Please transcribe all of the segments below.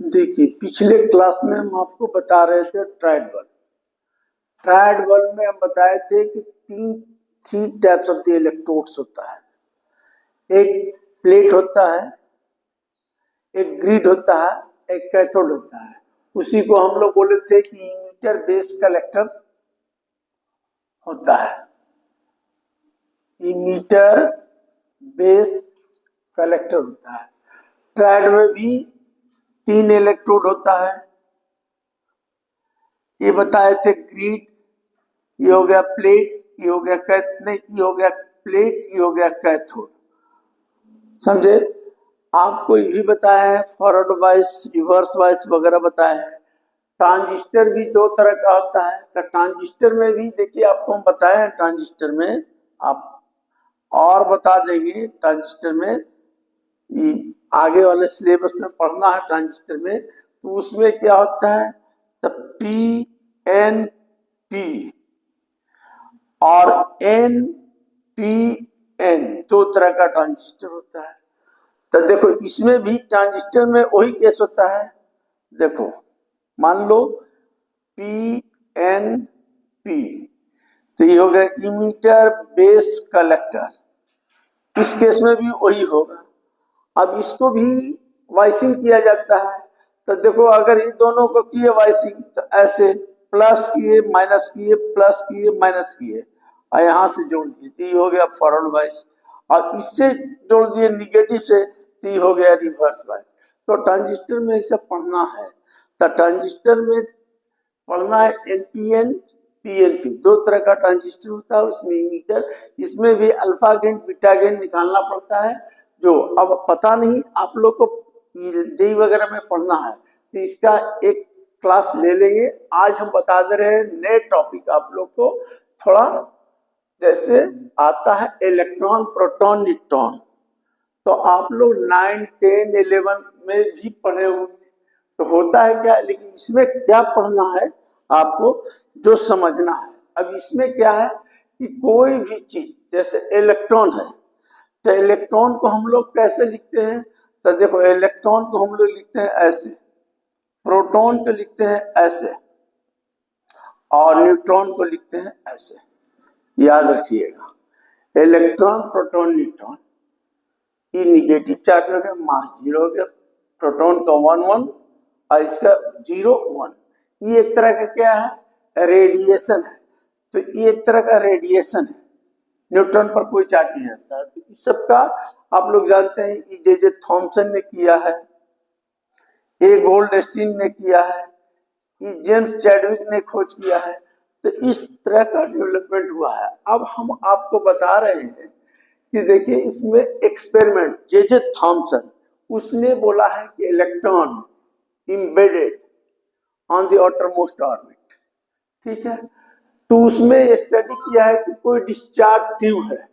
देखिए, पिछले क्लास में हम आपको बता रहे थे ट्रायड बल्ब। ट्रायड बल्ब में हम बताए थे कि three types of the electrodes होता है। एक प्लेट होता है, एक ग्रिड होता है, एक कैथोड होता है। उसी को हम लोग बोले थे कि इमीटर बेस कलेक्टर होता है। इमीटर बेस कलेक्टर होता है। ट्रायड में भी 3 इलेक्ट्रोड होता है। ये बताए थे ग्रिड, ये हो गया प्लेट, ये हो गया ये हो गया प्लेट, ये हो गया कैथोड। समझे? आपको ये भी बताया है फॉरवर्ड वाइस, रिवर्स वाइस वगैरह बताया है। ट्रांजिस्टर भी 2 तरह का होता है। तो ट्रांजिस्टर में भी देखिए, आपको हम बताए हैं ट्रांजिस्टर में, आप और बता देंगे ट्रांजिस्टर में, ये आगे वाले सिलेबस में पढ़ना है ट्रांजिस्टर में। तो उसमें क्या होता है, तो पी एन पी और एन पी एन 2 तरह का ट्रांजिस्टर होता है। तो देखो, इसमें भी ट्रांजिस्टर में वही केस होता है। देखो, मान लो पी एन पी, तो ये हो गया इमीटर बेस कलेक्टर। इस केस में भी वही होगा। अब इसको भी वाइसिंग किया जाता है। तो देखो, अगर ये दोनों को किए वाइसिंग, तो ऐसे प्लस किए, माइनस किए, प्लस किए, माइनस किए, और यहाँ से जोड़ दिए, तो ये हो गया फॉरवर्ड वाइस। और इससे जोड़ दिए निगेटिव से, तो ये हो गया रिवर्स वाइस। तो ट्रांजिस्टर में इसे पढ़ना है। तो ट्रांजिस्टर में पढ़ना है एनपीएन पीएनपी, 2 तरह का ट्रांजिस्टर होता है। उसमें इमीटर, इसमें भी अल्फा गेन बीटा गेन निकालना पड़ता है, जो अब पता नहीं आप लोग को जेई वगैरह में पढ़ना है, तो इसका एक क्लास ले लेंगे। आज हम बता दे रहे हैं नए टॉपिक आप लोग को। थोड़ा जैसे आता है इलेक्ट्रॉन, प्रोटॉन, न्यूट्रॉन, तो आप लोग 9, 10, 11 में भी पढ़े होंगे। तो होता है क्या, लेकिन इसमें क्या पढ़ना है आपको, जो समझना है। अब इसमें क्या है कि कोई भी चीज, जैसे इलेक्ट्रॉन है, तो इलेक्ट्रॉन को हम लोग कैसे लिखते हैं। तो देखो, इलेक्ट्रॉन को हम लोग लिखते हैं ऐसे, प्रोटॉन को लिखते हैं ऐसे, और न्यूट्रॉन को लिखते हैं ऐसे। याद रखिएगा, इलेक्ट्रॉन, प्रोटॉन, न्यूट्रॉन, ये निगेटिव चार्ज हो गया, मास 0 हो गया। प्रोटॉन का 1 1 और इसका 0 1। ये एक तरह का क्या है, रेडिएशन है। तो ये एक तरह का रेडिएशन है। न्यूट्रॉन पर कोई चार्ज नहीं रहता है। तो इस सब का आप लोग जानते हैं, जे जे थॉमसन ने किया है, ए गोल्डस्टीन ने किया है, ये जेम्स चैडविक ने खोज किया है। तो इस तरह का डेवलपमेंट हुआ है। अब हम आपको बता रहे हैं कि देखिए, इसमें एक्सपेरिमेंट जे जे थॉमसन, उसने बोला है कि electron embedded on the outermost orbit, ठीक है। तो उसमें स्टडी किया है कि कोई डिस्चार्ज ट्यूब है,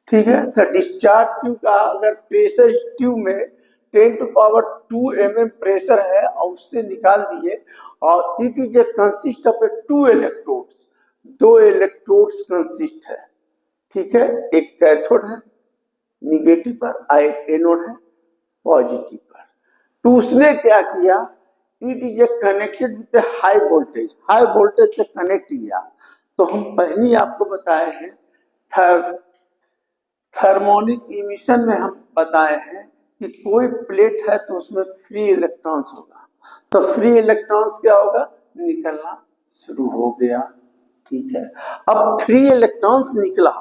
ठीक है। तो डिस्चार्ज ट्यूब का अगर प्रेशर ट्यूब में 10⁻² mm प्रेशर है, और उससे निकाल दिए, और it is a consist of 2 electrodes, 2 electrodes consist है, ठीक है। एक कैथोड है निगेटिव पर, और एक एनोड है पॉजिटिव पर। तो उसने क्या किया, it is a connected with high voltage, high voltage से कनेक्ट किया। तो हम पहले ही आपको बताए हैं, थर्मोनिक इमिशन में हम बताए हैं कि कोई प्लेट है तो उसमें फ्री इलेक्ट्रॉन्स होगा। तो फ्री इलेक्ट्रॉन्स क्या होगा, निकलना शुरू हो गया, ठीक है। अब फ्री इलेक्ट्रॉन्स निकला,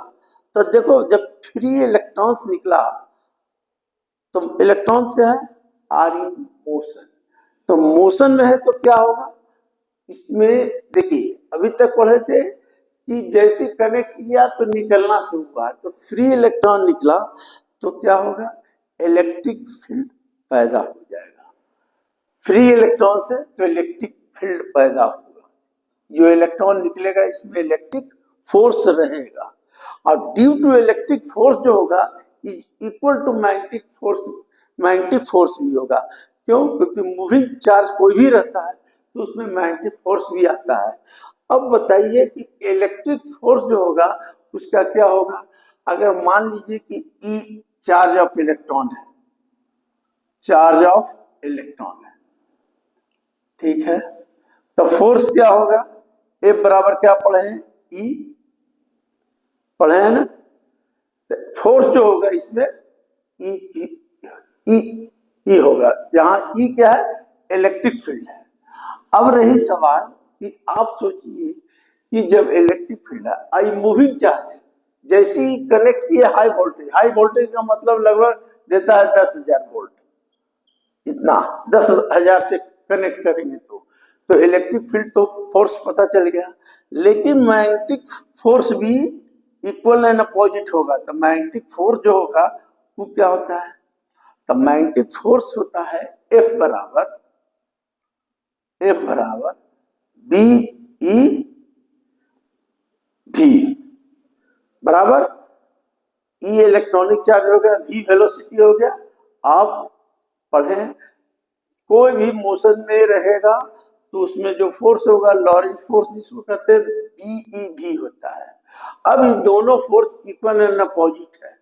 तो देखो, जब फ्री इलेक्ट्रॉन्स निकला, तो इलेक्ट्रॉन्स क्या है, आर इन मोशन। तो मोशन में है तो क्या होगा, इसमें देखिए, अभी तक पढ़े थे कि जैसे कनेक्ट किया तो निकलना शुरू हुआ। तो फ्री इलेक्ट्रॉन निकला, तो क्या होगा, इलेक्ट्रिक फील्ड पैदा हो जाएगा। फ्री इलेक्ट्रॉन से तो इलेक्ट्रिक फील्ड पैदा होगा। जो इलेक्ट्रॉन निकलेगा, इसमें इलेक्ट्रिक फोर्स रहेगा, और ड्यू टू इलेक्ट्रिक फोर्स जो होगा is equal to magnetic force, magnetic force भी होगा। क्यों? क्योंकि मूविंग चार्ज कोई भी रहता है तो उसमें मैग्नेटिक फोर्स भी आता है। अब बताइए कि इलेक्ट्रिक फोर्स जो होगा उसका क्या होगा। अगर मान लीजिए कि ई चार्ज ऑफ इलेक्ट्रॉन है, चार्ज ऑफ इलेक्ट्रॉन है, ठीक है, तो फोर्स क्या होगा, F बराबर क्या पढ़े हैं, E पढ़े हैं ना। फोर्स जो होगा इसमें E E होगा, जहां E क्या है, इलेक्ट्रिक फील्ड है। अब रही सवाल कि आप सोचिए कि जब इलेक्ट्रिक फील्ड है, आई मूविंग चार्ज है, जैसे ही कनेक्ट किए हाई वोल्टेज का मतलब लगभग देता है 10,000 वोल्ट, इतना 10,000 से कनेक्ट करेंगे तो इलेक्ट्रिक फील्ड तो फोर्स पता चल गया, लेकिन मैग्नेटिक फोर्स भी इक्वल एंड अपोजिट होगा। तो मैग्नेटिक फोर्स जो होगा वो क्या होता है, तो मैग्नेटिक फोर्स होता है F बराबर बी ई भी बराबर ई इलेक्ट्रॉनिक चार्ज हो गया, वी वेलोसिटी हो गया। आप पढ़ें, कोई भी मोशन में रहेगा तो उसमें जो फोर्स होगा लॉरेंज फोर्स जिसको कहते हैं बीई भी होता है। अब ये दोनों फोर्स इक्वल एंड अपोजिट है,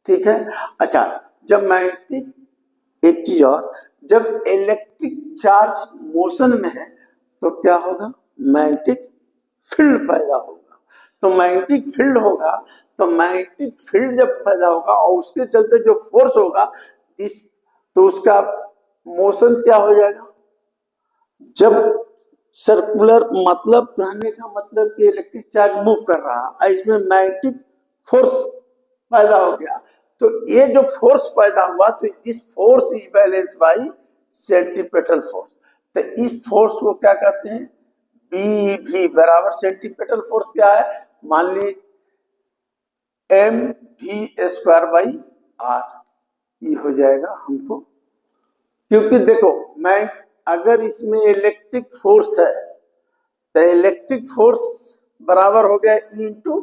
ठीक है। अच्छा, जब मैग्नेटिक, एक चीज और, जब इलेक्ट्रिक चार्ज मोशन में है तो क्या होगा, मैग्नेटिक फील्ड पैदा होगा। तो मैग्नेटिक फील्ड होगा, तो मैग्नेटिक फील्ड जब पैदा होगा और उसके चलते जो फोर्स होगा इस, तो उसका मोशन क्या हो जाएगा, जब सर्कुलर, मतलब कहने का मतलब कि इलेक्ट्रिक चार्ज मूव कर रहा है, इसमें मैग्नेटिक फोर्स पैदा हो गया, तो ये जो फोर्स पैदा हुआ तो इस force is balance by centripetal force. तो इस फोर्स को क्या कहते हैं, बी भी बराबर सेंट्रीपेटल फोर्स क्या है, मान ली एम भी स्क्वायर बाई आर, ये हो जाएगा हमको। क्योंकि देखो, मैं अगर इसमें इलेक्ट्रिक फोर्स है तो इलेक्ट्रिक फोर्स बराबर हो गया ई इंटू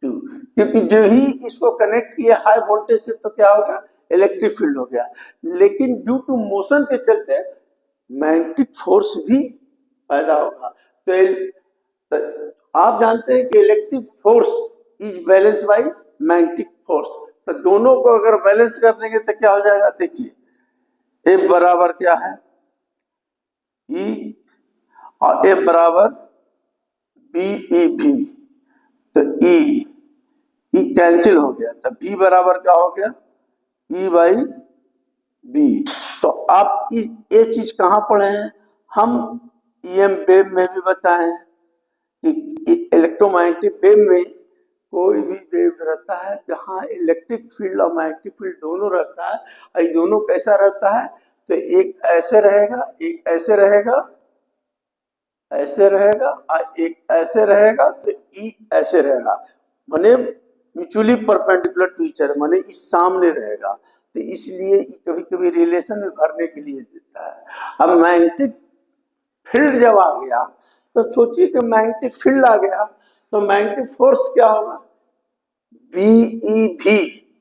टू, क्योंकि जो ही इसको कनेक्ट किया हाई वोल्टेज से तो क्या होगा, इलेक्ट्रिक फील्ड हो गया। लेकिन ड्यू टू मोशन के चलते मैग्नेटिक फोर्स भी पैदा होगा। तो आप जानते हैं कि electric force is balance by magnetic force, तो दोनों को अगर बैलेंस कर देंगे तो क्या हो जाएगा, देखिए F बराबर क्या है, E, और F बराबर बी ई भी, तो E कैंसिल हो गया, तो B बराबर क्या हो गया, E बाई बी। तो आप ये चीज कहाँ पढ़े हैं, हम EM वेव में भी बताए हैं कि इलेक्ट्रोमैग्नेटिक वेव में कोई भी वेव रहता है जहाँ इलेक्ट्रिक फील्ड और मैग्नेटिक फील्ड दोनों रहता है, और ये दोनों कैसा रहता है, तो एक ऐसे रहेगा, एक ऐसे रहेगा, ऐसे रहेगा, और एक ऐसे रहेगा, तो ई ऐसे रहेगा, माने mutually perpendicular to each other, माने इस सामने रहेगा। तो इसलिए कभी कभी रिलेशन में भरने के लिए देता है। अब मैग्नेटिक फील्ड जब आ गया तो सोचिए कि मैग्नेटिक फील्ड आ गया तो मैग्नेटिक फोर्स क्या होगा, बीई भी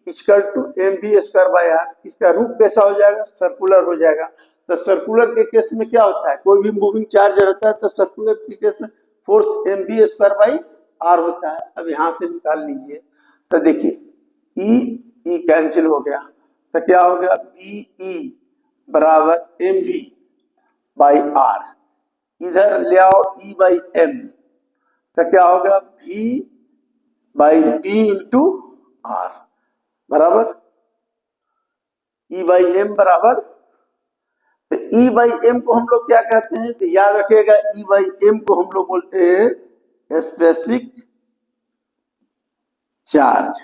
equal to M B square by R. इसका रूप कैसा हो जाएगा, सर्कुलर हो जाएगा। तो सर्कुलर के केस में क्या होता है, कोई भी मूविंग चार्ज रहता है तो सर्कुलर के केस में force M B square by R होता है। अब यहां से निकाल लीजिए, तो देखिए ई कैंसिल हो गया, तो क्या हो गया, बीई बराबर एम वी बाई आर, इधर ले आओ ई बाई एम, तो क्या होगा, भी बाई बी इंटू आर बराबर ई बाई एम बराबर। तो ई बाई एम को हम लोग क्या कहते हैं, तो याद रखिएगा ई बाई एम को हम लोग बोलते हैं स्पेसिफिक चार्ज।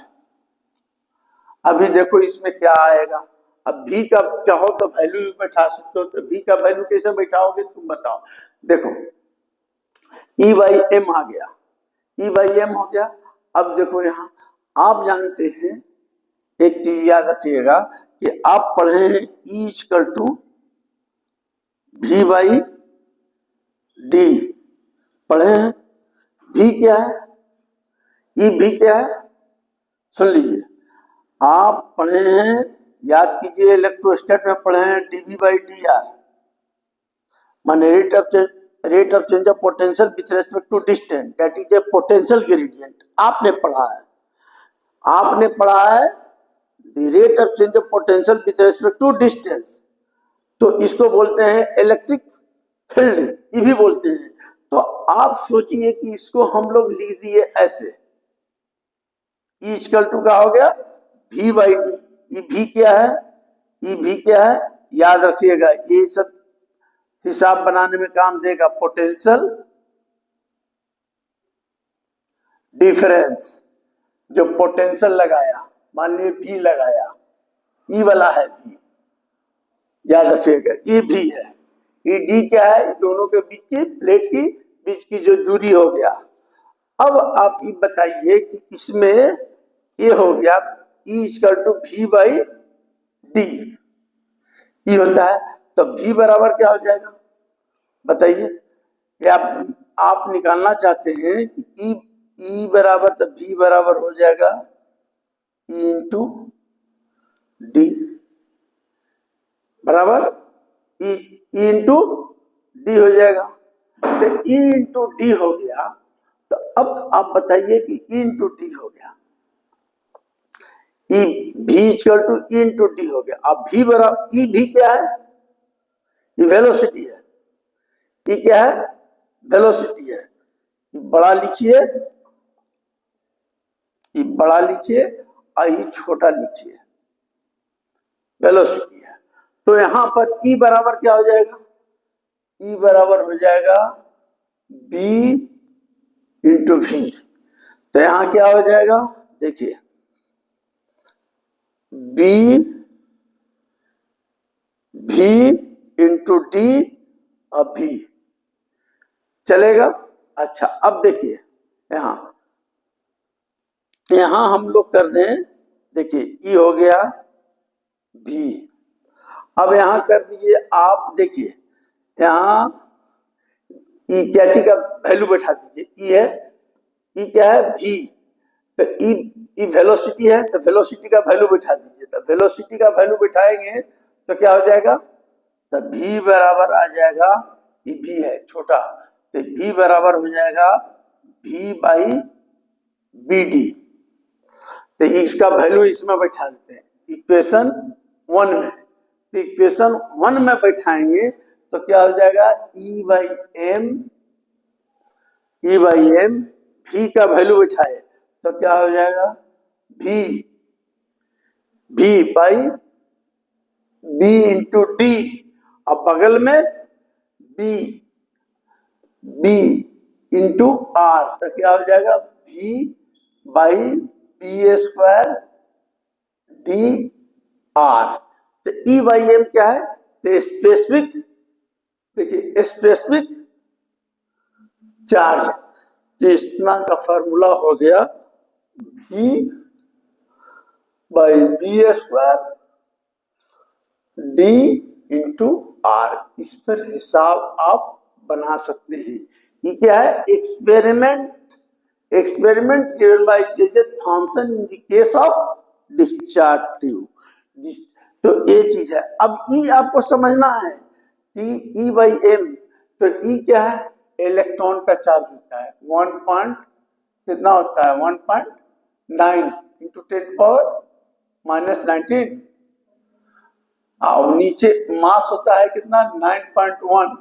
अभी देखो इसमें क्या आएगा, अब भी का चाहो तो वैल्यू भी बैठा सकते हो, तो भी का वैल्यू कैसे बैठाओगे तुम बताओ। देखो ई बाई एम आ गया, ई बाई एम हो गया। अब देखो यहां आप जानते हैं, एक चीज याद रखिएगा कि आप पढ़े हैं ई इक्वल टू भी बाई डी, पढ़े हैं। भी क्या है, ई भी क्या है, सुन लीजिए। आप पढ़े हैं, याद कीजिए, इलेक्ट्रोस्टैट में पढ़े हैं डीवी बाई डी आर, माने rate of change of potential with respect to distance, that is a potential gradient. आपने पढ़ा है, आपने पढ़ा है the rate of change of potential with respect to distance, तो इसको बोलते हैं इलेक्ट्रिक फील्ड ये भी बोलते हैं। तो आप सोचिए कि इसको हम लोग लिख दिए ऐसे, ई इक्वल टू का हो गया V बाई डी। ये V क्या है, ये V क्या है, याद रखिएगा, ये सब हिसाब बनाने में काम देगा। पोटेंशियल डिफरेंस, जो पोटेंशियल लगाया, मान लीजिए V लगाया, ई वाला है V, याद रखिएगा ये V है, ये D क्या है, दोनों के बीच की प्लेट की बीच की जो दूरी हो गया। अब आप ये बताइए कि इसमें ये हो गया E equal to V by D, ये होता है। तो V बराबर क्या हो जाएगा बताइए, या आप निकालना चाहते हैं कि E बराबर, तो V बराबर हो जाएगा E इंटू डी, बराबर E इंटू डी हो जाएगा। तो E इंटू डी हो गया। तो अब आप बताइए कि E इंटू डी हो गया, E V equal to E into D हो गया। अब V बराबर, E V क्या है, ये वेलोसिटी है, ये क्या है, वेलोसिटी है। बड़ा लिखिए, ये बड़ा लिखिए और ये छोटा लिखिए, वेलोसिटी है। तो यहां पर E बराबर क्या हो जाएगा, E बराबर हो जाएगा B इंटू V। तो यहां क्या हो जाएगा, देखिए B V इंटू डी और V चलेगा। अच्छा अब देखिए यहां हम लोग कर दें, देखिए E हो गया V। अब यहां कर दीजिए आप, देखिए यहां E क्या चीज का वैल्यू बैठा दीजिए, E है, E क्या है V, तो E वेलोसिटी है, तो वेलोसिटी का वैल्यू बैठा दीजिए। तो वेलोसिटी का वैल्यू बैठाएंगे तो क्या हो जाएगा, तो V बराबर आ जाएगा, ये V है छोटा, तो V बराबर हो जाएगा V बाई बी डी। तो इसका वैल्यू इसमें बैठा देते हैं इक्वेशन 1 में। तो इक्वेशन 1 में बैठाएंगे तो क्या हो जाएगा, E बाई एम, V का वैल्यू बैठाए तो क्या हो जाएगा, V by B into D, अब बगल में B इंटू आर, तो क्या हो जाएगा V by B square D R. तो E बाई एम क्या है, तो स्पेसिफिक, देखिए स्पेसिफिक चार्ज, तो इतना का फॉर्मूला हो गया V by B square D into R. इस पर हिसाब आप बना सकते हैं। ये क्या है, experiment given by J Thomson in the case of discharge tube. तो ये चीज है। अब E आपको समझना है कि E बाई एम, तो E क्या है, इलेक्ट्रॉन का चार्ज होता है 1 पॉइंट कितना होता है, 1.9 इंटू 10 पावर माइनस 19, और नीचे मास होता है कितना 9.1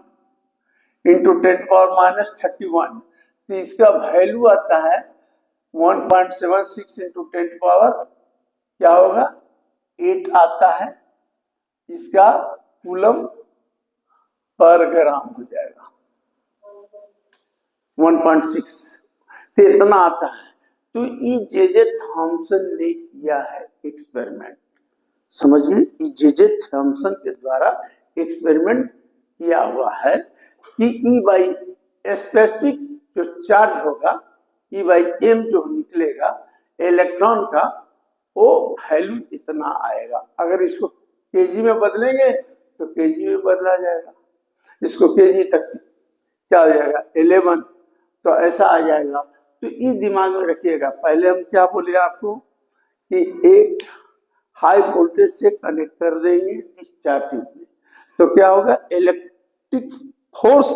इंटू 10 पावर माइनस 31। तो इसका वैल्यू आता है 1.76 इंटू 10 पावर क्या होगा 8 आता है, इसका कूलम पर ग्राम हो जाएगा 1.6, तो इतना आता है। तो ये जे थॉमसन ने किया है एक्सपेरिमेंट, समझिए, ये जे थॉमसन के द्वारा एक्सपेरिमेंट किया हुआ है कि E बाई स्पेसिफिक जो चार्ज होगा, E बाई एम जो निकलेगा इलेक्ट्रॉन का, वो वैल्यू इतना आएगा। अगर इसको केजी में बदलेंगे तो केजी में बदला जाएगा, इसको केजी तक क्या हो जाएगा 11, तो ऐसा आ जाएगा। तो ये दिमाग में रखिएगा। पहले हम क्या बोले आपको कि एक हाई वोल्टेज से कनेक्ट कर देंगे डिस्चार्ज ट्यूब में, तो क्या होगा, इलेक्ट्रिक फोर्स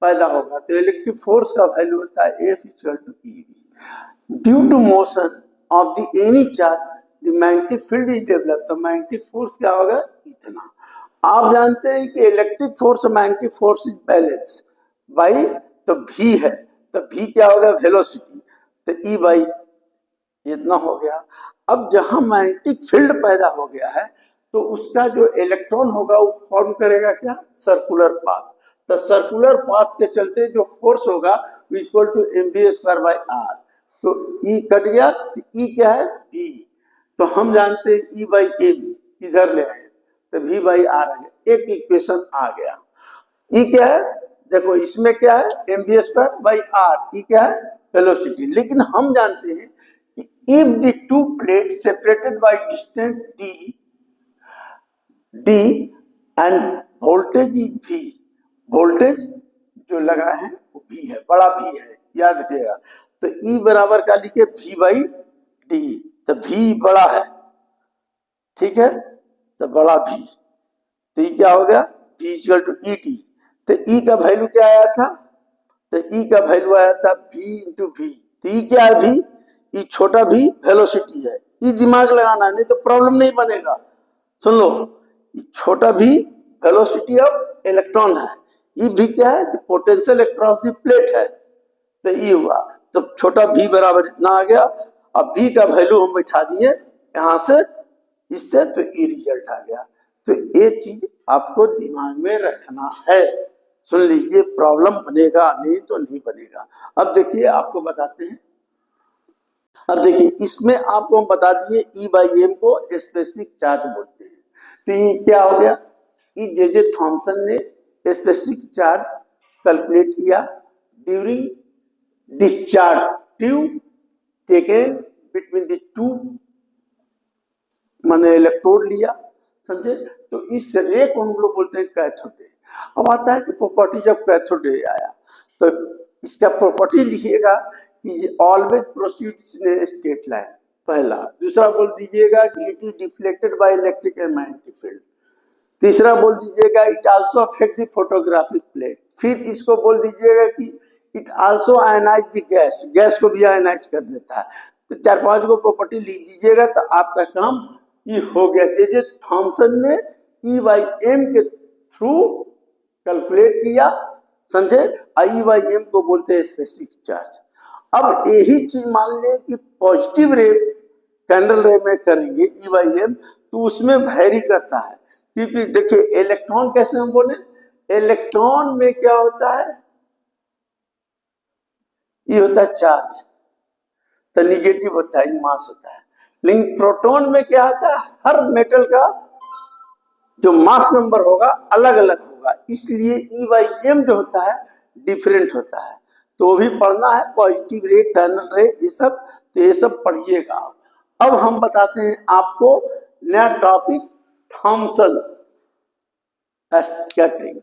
पैदा होगा। तो इलेक्ट्रिक फोर्स का वैल्यू होता है F equal to EV। Due to motion of the any charge the magnetic field is develop. तो मैग्नेटिक फोर्स क्या होगा इतना। आप जानते हैं कि इलेक्ट्रिक फोर्स और magnetic force is balance by, तो भी है, तो भी क्या हो गया, वेलोसिटी, तो ई बाई इतना हो गया। अब जहां मैग्नेटिक फील्ड पैदा हो गया है तो उसका जो इलेक्ट्रॉन होगा वो फॉर्म करेगा क्या, सर्कुलर पाथ। तो सर्कुलर पाथ के चलते जो फोर्स होगा equal to mv² by are. तो ई कट गया, तो ई क्या है, v। तो हम जानते हैं ई बाई एम इधर ले आए तो v बाई आर आ गया, एक इक्वेशन आ गया। ई क्या है, देखो इसमें क्या है, mv² बाई आर, ई क्या है, वेलोसिटी। लेकिन हम जानते हैं कि if the two plates separated by distance d and voltage is v, voltage जो लगा है वो v है, बड़ा v है, याद रखिएगा। तो E बराबर का लिखे v बाई डी, तो v बड़ा है, ठीक है, तो बड़ा v, तो ये क्या हो गया, v equal to E T. तो E का वैल्यू क्या आया था, तो E का वैल्यू आया था v इंटू वी। तो E क्या है, v, E छोटा v वेलोसिटी है। E दिमाग लगाना, नहीं तो प्रॉब्लम नहीं बनेगा। सुन लो, छोटा v वेलोसिटी ऑफ इलेक्ट्रॉन है, ई भी क्या है, पोटेंशियल अक्रॉस द प्लेट है, तो ये हुआ। तो छोटा v बराबर इतना आ गया। अब v का वैल्यू हम बैठा दिए यहां से, इससे, तो ये रिजल्ट आ गया। तो ये चीज आपको दिमाग में रखना है, सुन लीजिए, प्रॉब्लम बनेगा नहीं तो नहीं बनेगा। अब देखिए आपको बताते हैं, अब देखिए इसमें आपको हम बता दिए ई बाई एम को स्पेसिफिक चार्ज बोलते हैं। तो ये क्या हो गया, ई जे जे थॉमसन ने स्पेसिफिक चार्ज कैलकुलेट किया during discharge taken between the two, मैंने इलेक्ट्रोड लिया, समझे। तो इस रे को हम लोग बोलते हैं कैथोड रे। अब आता है कि प्रॉपर्टी, जब कैथोड रे आया तो इसका प्रॉपर्टी लिखिएगा कि always proceeds in straight line, पहला। दूसरा बोल दीजिएगा कि it is deflected by electric and magnetic field. तीसरा बोल दीजिएगा it also affect the photographic plate. फिर इसको बोल दीजिएगा कि it also ionise the gas, gas को भी आयनाइज कर देता है। तो 4-5 को प्रॉपर्टी लिख दीजिएगा तो आपका काम ये हो गया। जे जे थॉमसन ने ई बाई एम के थ्रू कैलकुलेट किया, समझे। आई बाई एम को बोलते हैं स्पेसिफिक चार्ज। अब यही चीज मान लें कि पॉजिटिव रे कैंडल रे में करेंगे ई बाई एम, तो उसमें वैरी करता है, क्योंकि देखिए इलेक्ट्रॉन कैसे हम बोले, इलेक्ट्रॉन में क्या होता है, ये होता है चार्ज, तो निगेटिव होता है, मास होता है। लेकिन प्रोटॉन में क्या होता है, हर मेटल का जो मास नंबर होगा अलग अलग होगा, इसलिए ई बाई एम जो होता है डिफरेंट होता है। तो वो भी पढ़ना है, पॉजिटिव रे, कैंडल रे, ये सब, तो ये सब पढ़िएगा। अब हम बताते हैं आपको नया टॉपिक, थॉमसन स्कैटरिंग।